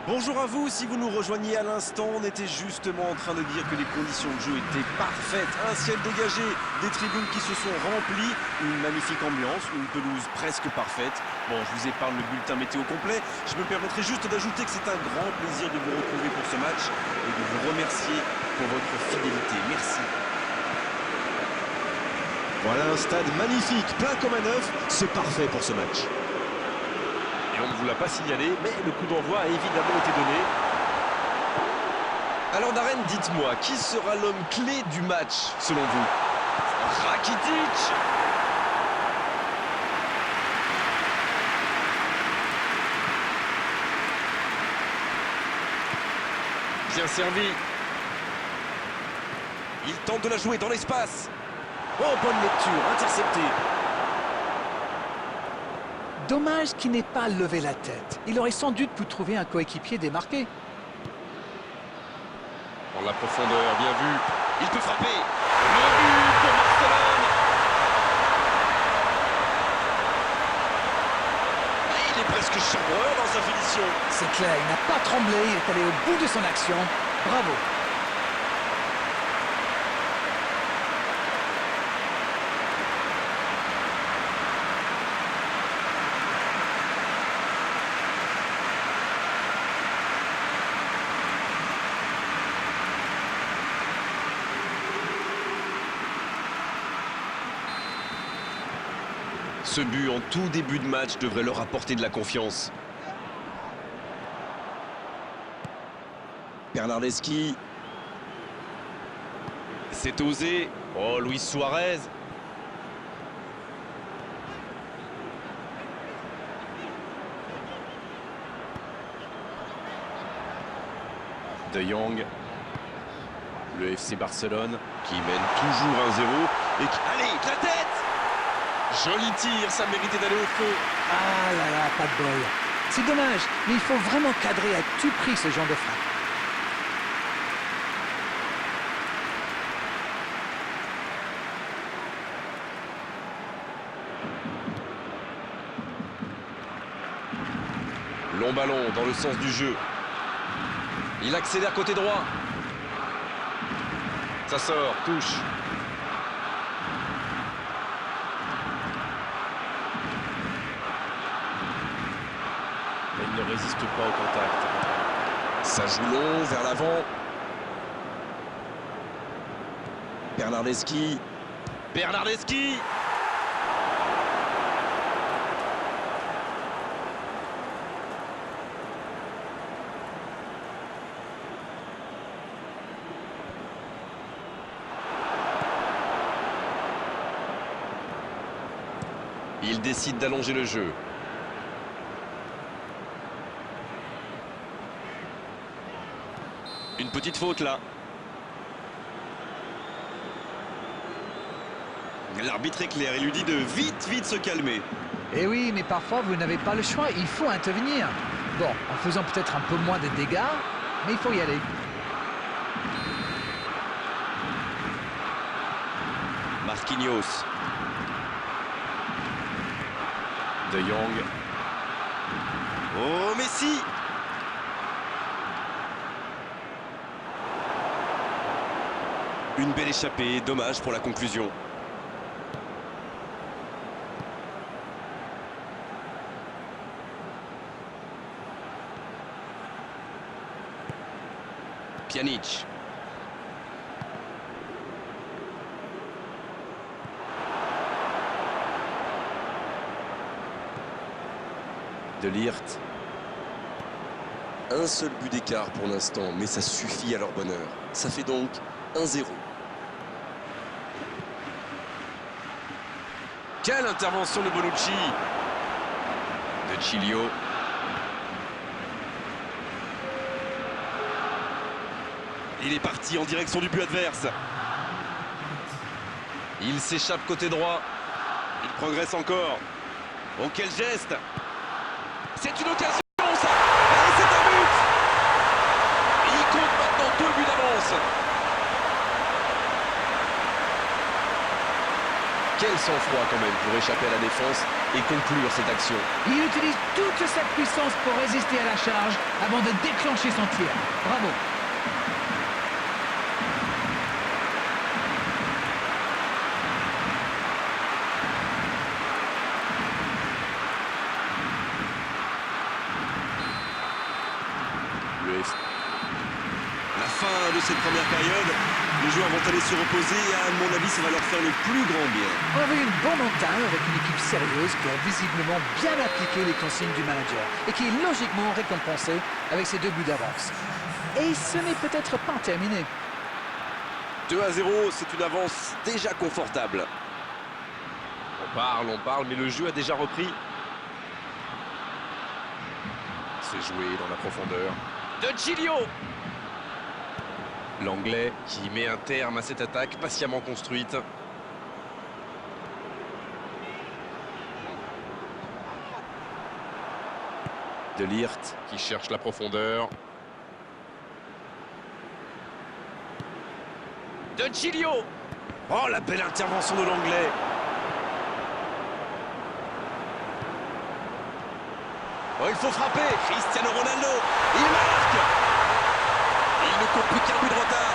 Bonjour à vous, si vous nous rejoignez à l'instant, on était justement en train de dire que les conditions de jeu étaient parfaites. Un ciel dégagé, des tribunes qui se sont remplies, une magnifique ambiance, une pelouse presque parfaite. Bon, je vous épargne le bulletin météo complet. Je me permettrai juste d'ajouter que c'est un grand plaisir de vous retrouver pour ce match et de vous remercier pour votre fidélité. Merci. Voilà un stade magnifique, plein comme un œuf, c'est parfait pour ce match. Et on ne vous l'a pas signalé, mais le coup d'envoi a évidemment été donné. Alors Darren, dites-moi, qui sera l'homme clé du match, selon vous? Rakitic! Bien servi. Il tente de la jouer dans l'espace. Oh, bonne lecture, intercepté. Dommage qu'il n'ait pas levé la tête. Il aurait sans doute pu trouver un coéquipier démarqué. Dans la profondeur, bien vu. Il peut frapper. Le but pour Barcelone. Il est presque chambreur dans sa finition. C'est clair, il n'a pas tremblé, il est allé au bout de son action. Bravo. Ce but en tout début de match devrait leur apporter de la confiance. Bernardeschi. C'est osé. Oh, Luis Suarez. De Jong. Le FC Barcelone qui mène toujours 1-0 et qui... Allez, la tête! Joli tir, ça méritait d'aller au feu. Ah là là, pas de bol. C'est dommage, mais il faut vraiment cadrer à tout prix ce genre de frappe. Long ballon dans le sens du jeu. Il accélère côté droit. Ça sort, touche. Mais il ne résiste pas au contact. Ça joue long, vers l'avant. Bernardeschi. Bernardeschi. Il décide d'allonger le jeu. Une petite faute là. L'arbitre est clair, il lui dit de vite se calmer. Eh oui, mais parfois vous n'avez pas le choix, il faut intervenir. Bon, en faisant peut-être un peu moins de dégâts, mais il faut y aller. Marquinhos. De Jong. Oh, Messi! Une belle échappée, dommage pour la conclusion. Pjanic. De Ligt. Un seul but d'écart pour l'instant, mais ça suffit à leur bonheur. Ça fait donc 1-0. Quelle intervention de Bonucci! De Chilio. Il est parti en direction du but adverse. Il s'échappe côté droit. Il progresse encore. Oh, quel geste! C'est une occasion, ça! Et c'est un but! Il compte maintenant 2 buts d'avance. Quel sang-froid quand même pour échapper à la défense et conclure cette action. Il utilise toute sa puissance pour résister à la charge avant de déclencher son tir. Bravo. La fin de cette première période, les joueurs vont aller se reposer et à mon avis ça va leur faire le plus grand bien. On a vu une bonne entame avec une équipe sérieuse qui a visiblement bien appliqué les consignes du manager et qui est logiquement récompensée avec ses 2 buts d'avance. Et ce n'est peut-être pas terminé. 2-0, c'est une avance déjà confortable. On parle, mais le jeu a déjà repris. C'est joué dans la profondeur. De Giglio. L'Anglais qui met un terme à cette attaque patiemment construite. De Ligt qui cherche la profondeur. De Giglio. Oh, la belle intervention de l'Anglais. Oh, il faut frapper. Cristiano Ronaldo. Il marque. Et il ne compte plus qu'un but de retard.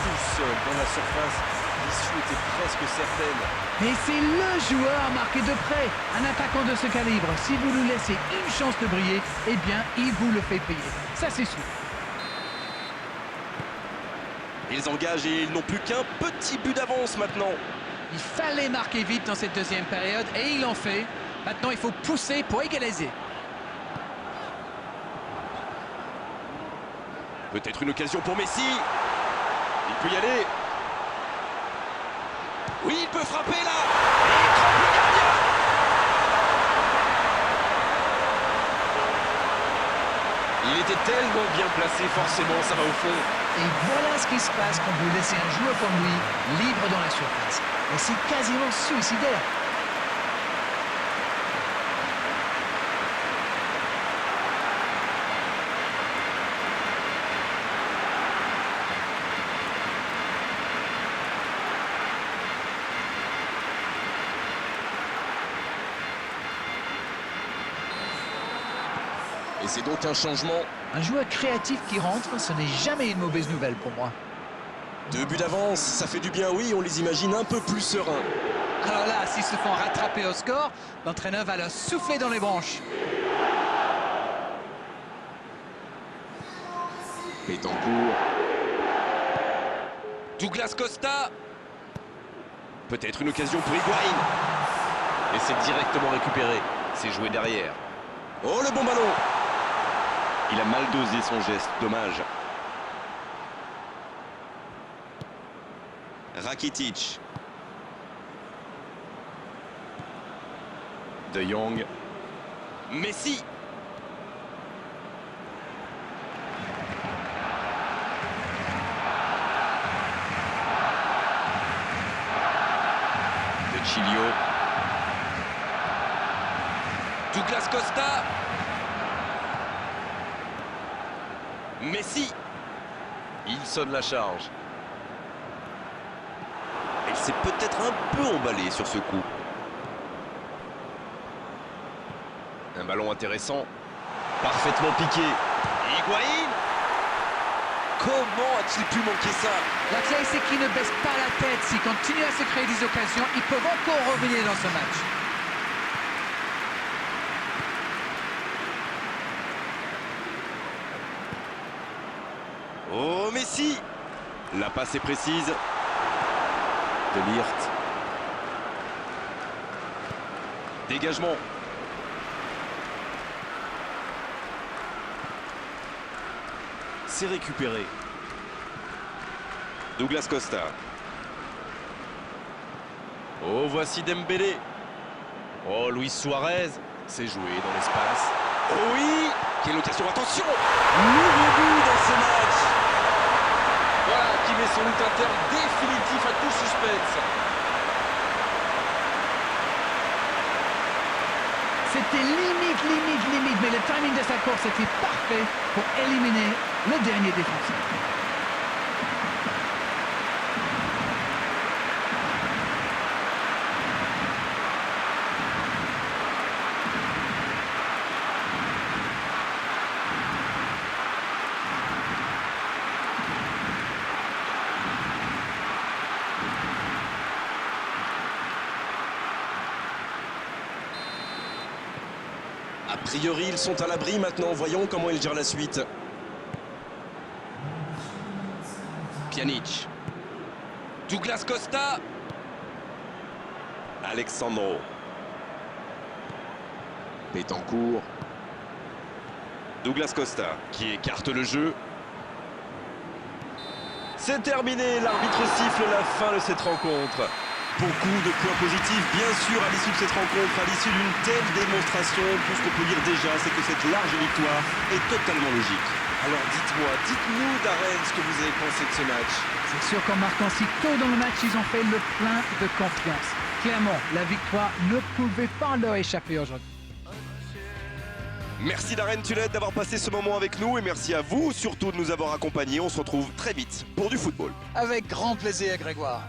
Tout seul dans la surface, l'issue était presque certaine. Mais c'est le joueur à marquer de près. Un attaquant de ce calibre, si vous lui laissez une chance de briller, eh bien, il vous le fait payer. Ça, c'est sûr. Ils engagent et ils n'ont plus qu'un petit but d'avance maintenant. Il fallait marquer vite dans cette deuxième période et il en fait. Maintenant, il faut pousser pour égaliser. Peut-être une occasion pour Messi. Il peut y aller. Oui, il peut frapper là. Et il trompe le gardien. Il était tellement bien placé, forcément, ça va au fond. Et voilà ce qui se passe quand vous laissez un joueur comme lui libre dans la surface. Et c'est quasiment suicidaire. Et c'est donc un changement. Un joueur créatif qui rentre, ce n'est jamais une mauvaise nouvelle pour moi. 2 buts d'avance, ça fait du bien, oui, on les imagine un peu plus sereins. Alors là, s'ils se font rattraper au score, l'entraîneur va leur souffler dans les branches. Betancourt. Douglas Costa. Peut-être une occasion pour Higuaín. Et c'est directement récupéré. C'est joué derrière. Oh, le bon ballon. Il a mal dosé son geste, dommage. Rakitic. De Jong. Messi. De Giglio. Douglas Costa. Messi. Il sonne la charge. Il s'est peut-être un peu emballé sur ce coup. Un ballon intéressant. Parfaitement piqué. Higuaín. Comment a-t-il pu manquer ça? La clé, c'est qu'il ne baisse pas la tête. S'ils continuent à se créer des occasions, ils peuvent encore revenir dans ce match. Oh, Messi. La passe est précise. De Ligt. Dégagement. C'est récupéré. Douglas Costa. Oh, voici Dembélé. Oh, Luis Suarez. C'est joué dans l'espace. Oh oui. Quelle occasion, attention. Nouveau but dans ce match. Voilà qui met sans doute un terme définitif à tout suspense. C'était limite, mais le timing de sa course était parfait pour éliminer le dernier défenseur. A priori, ils sont à l'abri maintenant. Voyons comment ils gèrent la suite. Pjanic. Douglas Costa. Alexandro. Betancourt. Douglas Costa qui écarte le jeu. C'est terminé, l'arbitre siffle la fin de cette rencontre. Beaucoup de points positifs, bien sûr, à l'issue de cette rencontre, à l'issue d'une telle démonstration. Tout ce qu'on peut dire déjà, c'est que cette large victoire est totalement logique. Alors dites-nous Darren, ce que vous avez pensé de ce match. C'est sûr qu'en marquant si tôt dans le match, ils ont fait le plein de confiance. Clairement, la victoire ne pouvait pas leur échapper aujourd'hui. Merci Darren Tullet d'avoir passé ce moment avec nous et merci à vous surtout de nous avoir accompagnés. On se retrouve très vite pour du football. Avec grand plaisir, Grégoire.